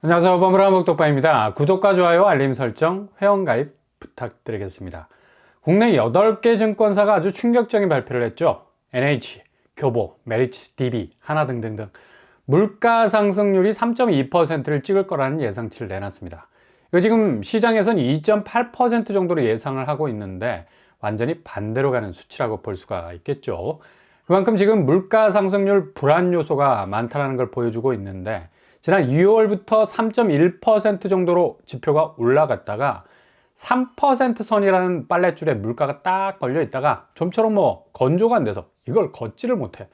안녕하세요. 버무라 목독바입니다. 구독과 좋아요, 알림 설정, 회원가입 부탁드리겠습니다. 국내 8개 증권사가 아주 충격적인 발표를 했죠. NH, 교보, 메리츠, DB, 하나 등등등 물가 상승률이 3.2%를 찍을 거라는 예상치를 내놨습니다. 이거 지금 시장에선 2.8% 정도로 예상을 하고 있는데 완전히 반대로 가는 수치라고 볼 수가 있겠죠. 그만큼 지금 물가 상승률 불안 요소가 많다는 걸 보여주고 있는데 지난 2월부터 3.1% 정도로 지표가 올라갔다가 3% 선이라는 빨랫줄에 물가가 딱 걸려 있다가 좀처럼 건조가 안 돼서 이걸 걷지를 못해.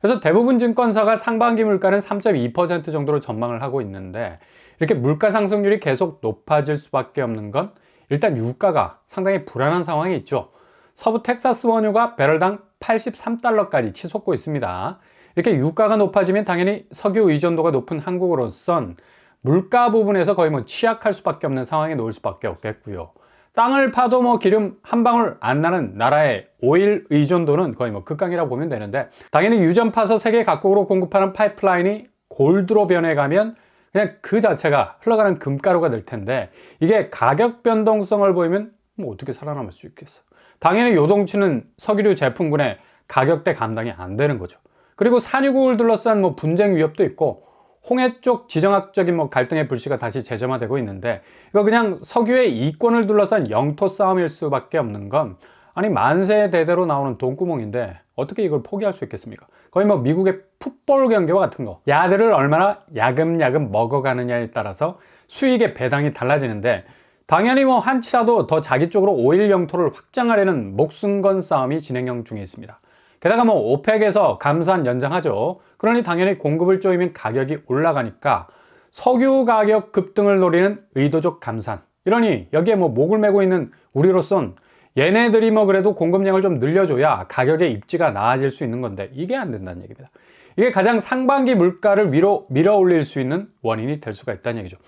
그래서 대부분 증권사가 상반기 물가는 3.2% 정도로 전망을 하고 있는데 이렇게 물가 상승률이 계속 높아질 수밖에 없는 건 일단 유가가 상당히 불안한 상황이 있죠. 서부 텍사스 원유가 배럴당 83달러까지 치솟고 있습니다. 이렇게 유가가 높아지면 당연히 석유 의존도가 높은 한국으로선 물가 부분에서 거의 취약할 수밖에 없는 상황에 놓일 수밖에 없겠고요. 땅을 파도 기름 한 방울 안 나는 나라의 오일 의존도는 거의 극강이라고 보면 되는데 당연히 유전 파서 세계 각국으로 공급하는 파이프라인이 골드로 변해가면 그냥 그 자체가 흘러가는 금가루가 될 텐데 이게 가격 변동성을 보이면 어떻게 살아남을 수 있겠어. 당연히 요동치는 석유류 제품군의 가격대 감당이 안 되는 거죠. 그리고 산유국을 둘러싼 분쟁 위협도 있고 홍해 쪽 지정학적인 갈등의 불씨가 다시 재점화되고 있는데 이거 그냥 석유의 이권을 둘러싼 영토 싸움일 수밖에 없는 건 아니 만세 대대로 나오는 돈구멍인데 어떻게 이걸 포기할 수 있겠습니까? 거의 미국의 풋볼 경기와 같은 거. 야들을 얼마나 야금야금 먹어가느냐에 따라서 수익의 배당이 달라지는데 당연히 한치라도 더 자기 쪽으로 오일 영토를 확장하려는 목숨 건 싸움이 진행 중에 있습니다. 게다가 오펙에서 감산 연장하죠. 그러니 당연히 공급을 조이면 가격이 올라가니까 석유 가격 급등을 노리는 의도적 감산. 이러니 여기에 목을 메고 있는 우리로선 얘네들이 그래도 공급량을 좀 늘려줘야 가격의 입지가 나아질 수 있는 건데 이게 안 된다는 얘기입니다. 이게 가장 상반기 물가를 위로 밀어 올릴 수 있는 원인이 될 수가 있다는 얘기죠.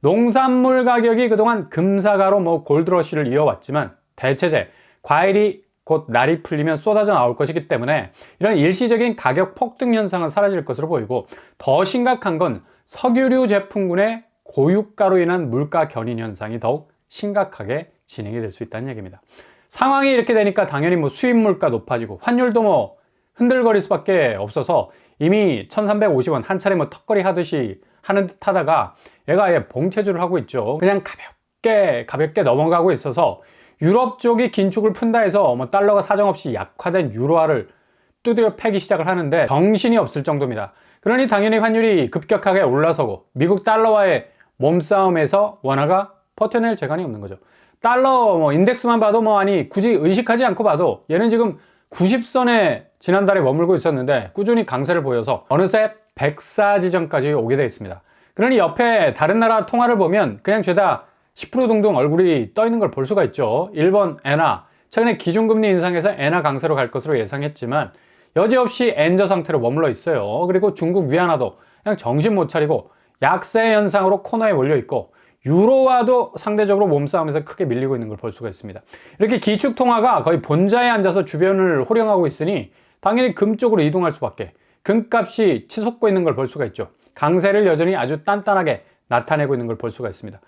농산물 가격이 그동안 금사가로 골드러시를 이어왔지만 대체제, 과일이 곧 날이 풀리면 쏟아져 나올 것이기 때문에 이런 일시적인 가격 폭등 현상은 사라질 것으로 보이고 더 심각한 건 석유류 제품군의 고유가로 인한 물가 견인 현상이 더욱 심각하게 진행이 될 수 있다는 얘기입니다. 상황이 이렇게 되니까 당연히 수입 물가 높아지고 환율도 흔들거릴 수밖에 없어서 이미 1350원 한 차례 턱걸이 하듯이 하는 듯 하다가 얘가 아예 봉체주를 하고 있죠. 그냥 가볍게 넘어가고 있어서 유럽 쪽이 긴축을 푼다 해서 달러가 사정없이 약화된 유로화를 두드려 패기 시작을 하는데 정신이 없을 정도입니다. 그러니 당연히 환율이 급격하게 올라서고 미국 달러와의 몸싸움에서 원화가 버텨낼 재간이 없는 거죠. 달러 인덱스만 봐도 아니 굳이 의식하지 않고 봐도 얘는 지금 90선에 지난달에 머물고 있었는데 꾸준히 강세를 보여서 어느새 104 지점까지 오게 되어 있습니다. 그러니 옆에 다른 나라 통화를 보면 그냥 죄다 10% 동동 얼굴이 떠 있는 걸 볼 수가 있죠. 일본 엔화, 최근에 기준금리 인상해서 엔화 강세로 갈 것으로 예상했지만 여지없이 엔저 상태로 머물러 있어요. 그리고 중국 위안화도 그냥 정신 못 차리고 약세 현상으로 코너에 몰려 있고 유로화도 상대적으로 몸싸움에서 크게 밀리고 있는 걸 볼 수가 있습니다. 이렇게 기축 통화가 거의 본자에 앉아서 주변을 호령하고 있으니 당연히 금 쪽으로 이동할 수밖에. 금값이 치솟고 있는 걸 볼 수가 있죠. 강세를 여전히 아주 단단하게 나타내고 있는 걸 볼 수가 있습니다.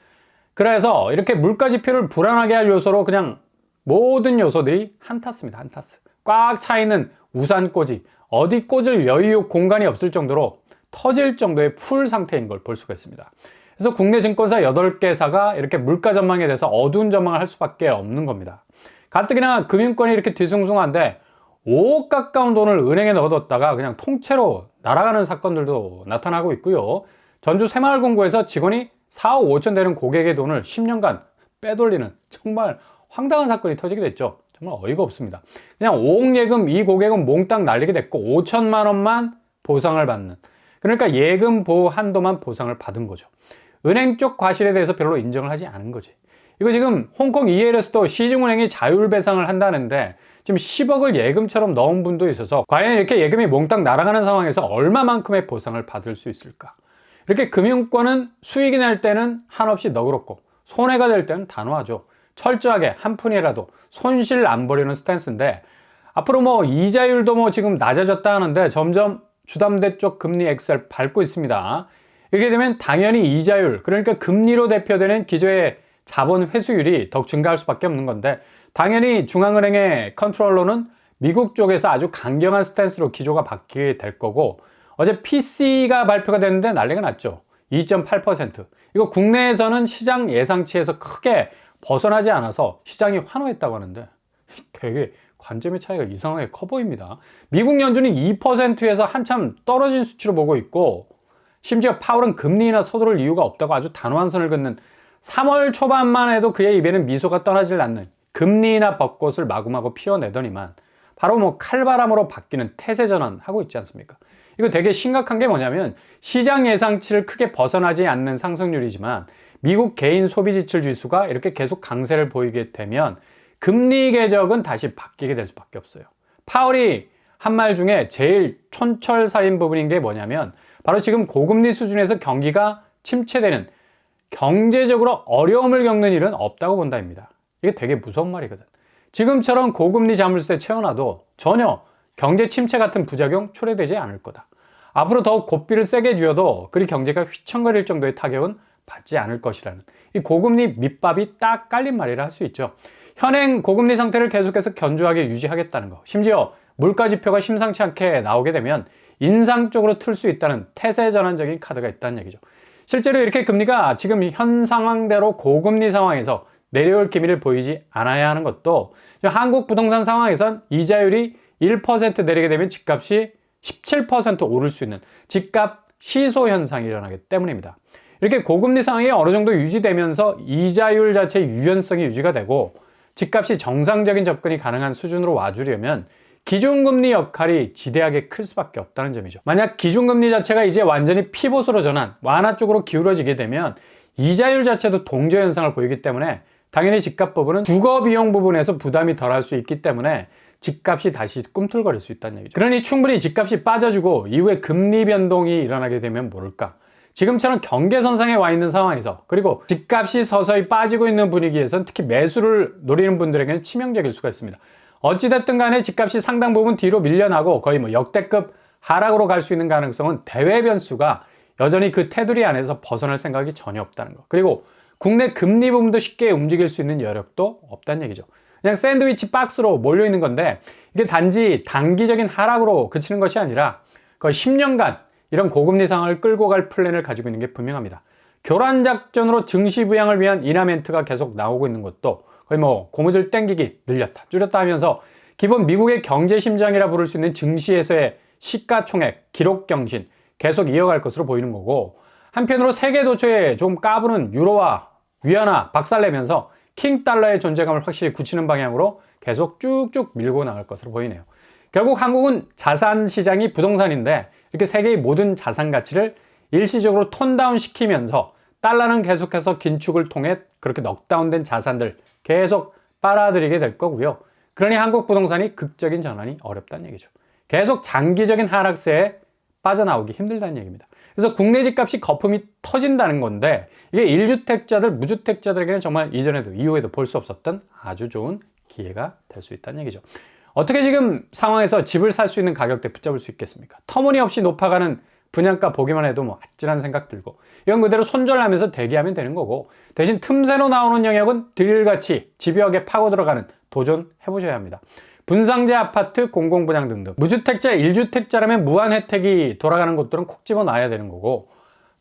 그래서 이렇게 물가 지표를 불안하게 할 요소로 그냥 모든 요소들이 한타스입니다. 한타스. 꽉 차있는 우산꽂이, 어디 꽂을 여유 공간이 없을 정도로 터질 정도의 풀 상태인 걸 볼 수가 있습니다. 그래서 국내 증권사 8개사가 이렇게 물가 전망에 대해서 어두운 전망을 할 수밖에 없는 겁니다. 가뜩이나 금융권이 이렇게 뒤숭숭한데 5억 가까운 돈을 은행에 넣어뒀다가 그냥 통째로 날아가는 사건들도 나타나고 있고요. 전주 새마을금고에서 직원이 4억 5천 되는 고객의 돈을 10년간 빼돌리는 정말 황당한 사건이 터지게 됐죠. 정말 어이가 없습니다. 그냥 5억 예금 이 고객은 몽땅 날리게 됐고 5천만 원만 보상을 받는, 그러니까 예금 보호 한도만 보상을 받은 거죠. 은행 쪽 과실에 대해서 별로 인정을 하지 않은 거지. 이거 지금 홍콩 ELS도 시중은행이 자율배상을 한다는데 지금 10억을 예금처럼 넣은 분도 있어서 과연 이렇게 예금이 몽땅 날아가는 상황에서 얼마만큼의 보상을 받을 수 있을까? 이렇게 금융권은 수익이 날 때는 한없이 너그럽고 손해가 될 때는 단호하죠. 철저하게 한 푼이라도 손실 안 버리는 스탠스인데 앞으로 이자율도 지금 낮아졌다 하는데 점점 주담대 쪽 금리 엑셀 밟고 있습니다. 이렇게 되면 당연히 이자율, 그러니까 금리로 대표되는 기존의 자본 회수율이 더욱 증가할 수밖에 없는 건데, 당연히 중앙은행의 컨트롤러는 미국 쪽에서 아주 강경한 스탠스로 기조가 바뀌게 될 거고, 어제 PC가 발표가 됐는데 난리가 났죠. 2.8%. 이거 국내에서는 시장 예상치에서 크게 벗어나지 않아서 시장이 환호했다고 하는데, 되게 관점의 차이가 이상하게 커 보입니다. 미국 연준이 2%에서 한참 떨어진 수치로 보고 있고, 심지어 파월은 금리 인하 서두를 이유가 없다고 아주 단호한 선을 긋는 3월 초반만 해도 그의 입에는 미소가 떠나질 않는 금리 인하 벚꽃을 마구마구 피워내더니만 바로 뭐 칼바람으로 바뀌는 태세 전환하고 있지 않습니까? 이거 되게 심각한 게 뭐냐면, 시장 예상치를 크게 벗어나지 않는 상승률이지만 미국 개인 소비 지출 지수가 이렇게 계속 강세를 보이게 되면 금리 궤적은 다시 바뀌게 될 수밖에 없어요. 파월이 한 말 중에 제일 촌철살인 부분인 게 뭐냐면, 바로 지금 고금리 수준에서 경기가 침체되는, 경제적으로 어려움을 겪는 일은 없다고 본다입니다. 이게 되게 무서운 말이거든. 지금처럼 고금리 자물쇠 채워놔도 전혀 경제 침체 같은 부작용 초래되지 않을 거다. 앞으로 더욱 고삐를 세게 쥐어도 그리 경제가 휘청거릴 정도의 타격은 받지 않을 것이라는, 이 고금리 밑밥이 딱 깔린 말이라 할 수 있죠. 현행 고금리 상태를 계속해서 견조하게 유지하겠다는 거, 심지어 물가 지표가 심상치 않게 나오게 되면 인상 쪽으로 틀 수 있다는 태세 전환적인 카드가 있다는 얘기죠. 실제로 이렇게 금리가 지금 현 상황대로 고금리 상황에서 내려올 기미를 보이지 않아야 하는 것도, 한국 부동산 상황에선 이자율이 1% 내리게 되면 집값이 17% 오를 수 있는 집값 시소 현상이 일어나기 때문입니다. 이렇게 고금리 상황이 어느 정도 유지되면서 이자율 자체의 유연성이 유지가 되고 집값이 정상적인 접근이 가능한 수준으로 와주려면 기준금리 역할이 지대하게 클 수밖에 없다는 점이죠. 만약 기준금리 자체가 이제 완전히 피봇으로 전환, 완화 쪽으로 기울어지게 되면 이자율 자체도 동조 현상을 보이기 때문에 당연히 집값 부분은 주거 비용 부분에서 부담이 덜할 수 있기 때문에 집값이 다시 꿈틀거릴 수 있다는 얘기죠. 그러니 충분히 집값이 빠져주고 이후에 금리 변동이 일어나게 되면 모를까, 지금처럼 경계선상에 와 있는 상황에서, 그리고 집값이 서서히 빠지고 있는 분위기에선 특히 매수를 노리는 분들에게는 치명적일 수가 있습니다. 어찌됐든 간에 집값이 상당 부분 뒤로 밀려나고 거의 뭐 역대급 하락으로 갈 수 있는 가능성은 대외 변수가 여전히 그 테두리 안에서 벗어날 생각이 전혀 없다는 거. 그리고 국내 금리 부분도 쉽게 움직일 수 있는 여력도 없다는 얘기죠. 그냥 샌드위치 박스로 몰려있는 건데, 이게 단지 단기적인 하락으로 그치는 것이 아니라 거의 10년간 이런 고금리 상황을 끌고 갈 플랜을 가지고 있는 게 분명합니다. 교란 작전으로 증시 부양을 위한 인하 멘트가 계속 나오고 있는 것도 거의 뭐 고무줄 땡기기, 늘렸다 줄였다 하면서 기본 미국의 경제 심장이라 부를 수 있는 증시에서의 시가총액 기록 경신 계속 이어갈 것으로 보이는 거고, 한편으로 세계 도처에 좀 까부는 유로와 위안화 박살내면서 킹 달러의 존재감을 확실히 굳히는 방향으로 계속 쭉쭉 밀고 나갈 것으로 보이네요. 결국 한국은 자산 시장이 부동산인데, 이렇게 세계의 모든 자산 가치를 일시적으로 톤다운 시키면서 달러는 계속해서 긴축을 통해 그렇게 넉다운된 자산들 계속 빨아들이게 될 거고요. 그러니 한국 부동산이 극적인 전환이 어렵다는 얘기죠. 계속 장기적인 하락세에 빠져나오기 힘들다는 얘기입니다. 그래서 국내 집값이 거품이 터진다는 건데, 이게 1주택자들, 무주택자들에게는 정말 이전에도 이후에도 볼 수 없었던 아주 좋은 기회가 될 수 있다는 얘기죠. 어떻게 지금 상황에서 집을 살 수 있는 가격대 붙잡을 수 있겠습니까? 터무니없이 높아가는 분양가 보기만 해도 뭐 아찔한 생각 들고, 이건 그대로 손절하면서 대기하면 되는 거고, 대신 틈새로 나오는 영역은 드릴같이 집요하게 파고 들어가는 도전해보셔야 합니다. 분상제 아파트, 공공분양 등등, 무주택자, 1주택자라면 무한 혜택이 돌아가는 곳들은 콕 집어놔야 되는 거고,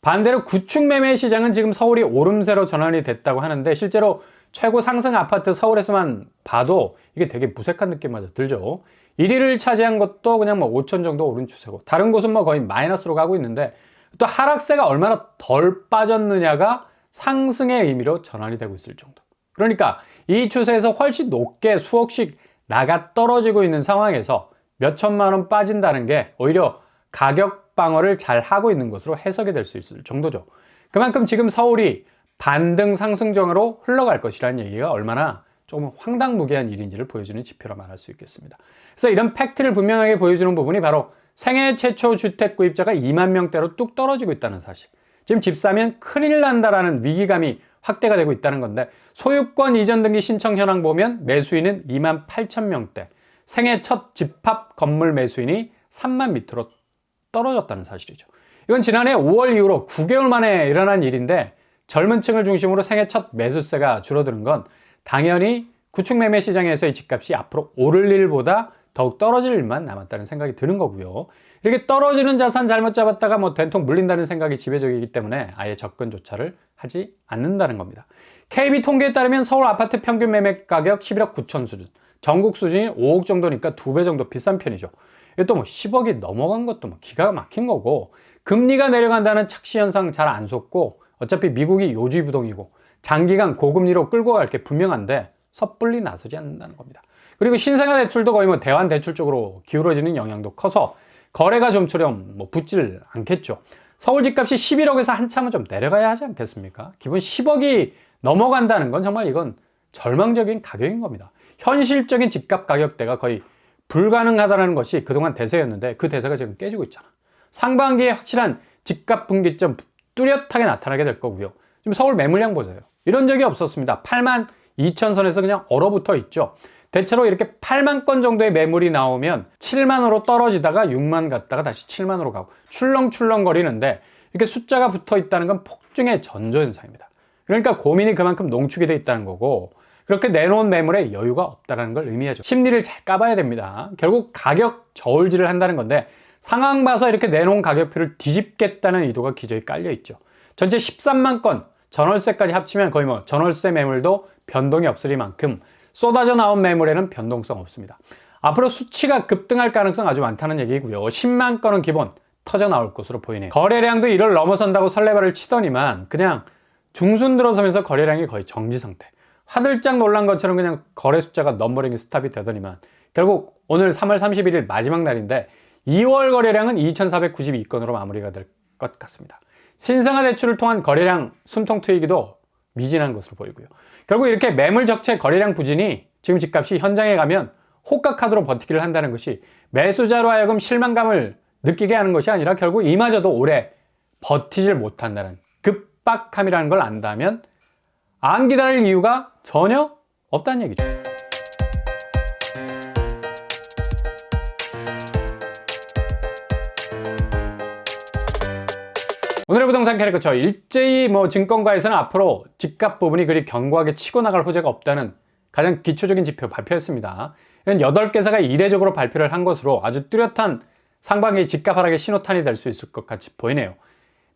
반대로 구축 매매 시장은 지금 서울이 오름세로 전환이 됐다고 하는데, 실제로 최고 상승 아파트 서울에서만 봐도 이게 되게 무색한 느낌마저 들죠. 1위를 차지한 것도 그냥 뭐 5천 정도 오른 추세고, 다른 곳은 뭐 거의 마이너스로 가고 있는데, 또 하락세가 얼마나 덜 빠졌느냐가 상승의 의미로 전환이 되고 있을 정도. 그러니까 이 추세에서 훨씬 높게 수억씩 나가 떨어지고 있는 상황에서 몇 천만 원 빠진다는 게 오히려 가격 방어를 잘 하고 있는 것으로 해석이 될 수 있을 정도죠. 그만큼 지금 서울이 반등 상승장으로 흘러갈 것이라는 얘기가 얼마나 조금 황당무계한 일인지를 보여주는 지표라 말할 수 있겠습니다. 그래서 이런 팩트를 분명하게 보여주는 부분이 바로 생애 최초 주택 구입자가 2만 명대로 뚝 떨어지고 있다는 사실. 지금 집 사면 큰일 난다라는 위기감이 확대가 되고 있다는 건데, 소유권 이전 등기 신청 현황 보면 매수인은 2만 8천 명대, 생애 첫 집합 건물 매수인이 3만 밑으로 떨어졌다는 사실이죠. 이건 지난해 5월 이후로 9개월 만에 일어난 일인데 젊은 층을 중심으로 생애 첫 매수세가 줄어드는 건 당연히 구축 매매 시장에서의 집값이 앞으로 오를 일보다 더욱 떨어질 일만 남았다는 생각이 드는 거고요. 이렇게 떨어지는 자산 잘못 잡았다가 된통 물린다는 생각이 지배적이기 때문에 아예 접근조차를 하지 않는다는 겁니다. KB 통계에 따르면 서울 아파트 평균 매매 가격 11억 9천 수준, 전국 수준이 5억 정도니까 2배 정도 비싼 편이죠. 이것도 10억이 넘어간 것도 기가 막힌 거고, 금리가 내려간다는 착시 현상 잘 안 속고, 어차피 미국이 요지부동이고 장기간 고금리로 끌고 갈 게 분명한데 섣불리 나서지 않는다는 겁니다. 그리고 신생아 대출도 거의 대환 대출 쪽으로 기울어지는 영향도 커서 거래가 좀처럼 붙질 않겠죠. 서울 집값이 11억에서 한참은 좀 내려가야 하지 않겠습니까? 기본 10억이 넘어간다는 건 정말 이건 절망적인 가격인 겁니다. 현실적인 집값 가격대가 거의 불가능하다는 것이 그동안 대세였는데 그 대세가 지금 깨지고 있잖아. 상반기에 확실한 집값 분기점 뚜렷하게 나타나게 될 거고요. 지금 서울 매물량 보세요. 이런 적이 없었습니다. 8만 2천 선에서 그냥 얼어붙어 있죠. 대체로 이렇게 8만 건 정도의 매물이 나오면 7만으로 떨어지다가 6만 갔다가 다시 7만으로 가고 출렁출렁 거리는데, 이렇게 숫자가 붙어 있다는 건 폭증의 전조현상입니다. 그러니까 고민이 그만큼 농축이 돼 있다는 거고, 그렇게 내놓은 매물에 여유가 없다는 걸 의미하죠. 심리를 잘 까봐야 됩니다. 결국 가격 저울질을 한다는 건데, 상황 봐서 이렇게 내놓은 가격표를 뒤집겠다는 의도가 기저에 깔려 있죠. 전체 13만 건, 전월세까지 합치면 거의 전월세 매물도 변동이 없으리만큼 쏟아져 나온 매물에는 변동성 없습니다. 앞으로 수치가 급등할 가능성 아주 많다는 얘기고요. 10만 건은 기본 터져 나올 것으로 보이네요. 거래량도 이를 넘어선다고 설레발을 치더니만 그냥 중순 들어서면서 거래량이 거의 정지 상태. 화들짝 놀란 것처럼 그냥 거래 숫자가 넘버링이 스탑이 되더니만 결국 오늘 3월 31일 마지막 날인데 2월 거래량은 2,492건으로 마무리가 될 것 같습니다. 신생아 대출을 통한 거래량 숨통 트이기도 미진한 것으로 보이고요. 결국 이렇게 매물 적체 거래량 부진이 지금 집값이 현장에 가면 호가카드로 버티기를 한다는 것이 매수자로 하여금 실망감을 느끼게 하는 것이 아니라 결국 이마저도 오래 버티질 못한다는 급박함이라는 걸 안다면 안 기다릴 이유가 전혀 없다는 얘기죠. 오늘의 부동산 캐릭터, 일제히 증권가에서는 앞으로 집값 부분이 그리 견고하게 치고 나갈 호재가 없다는 가장 기초적인 지표 발표했습니다. 이건 8개사가 이례적으로 발표를 한 것으로 아주 뚜렷한 상반기 집값 하락의 신호탄이 될 수 있을 것 같이 보이네요.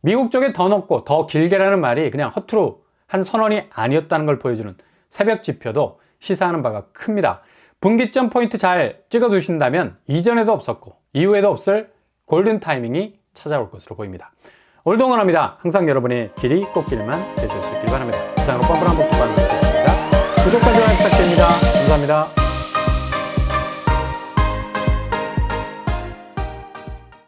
미국 쪽에 더 높고 더 길게라는 말이 그냥 허투루 한 선언이 아니었다는 걸 보여주는 새벽 지표도 시사하는 바가 큽니다. 분기점 포인트 잘 찍어 두신다면 이전에도 없었고 이후에도 없을 골든 타이밍이 찾아올 것으로 보입니다. 오늘도 응원합니다. 항상 여러분의 길이 꽃길만 되실 수 있길 바랍니다. 이상으로 뻔뻔한 복도관 되겠습니다. 구독과 좋아요 부탁드립니다. 감사합니다.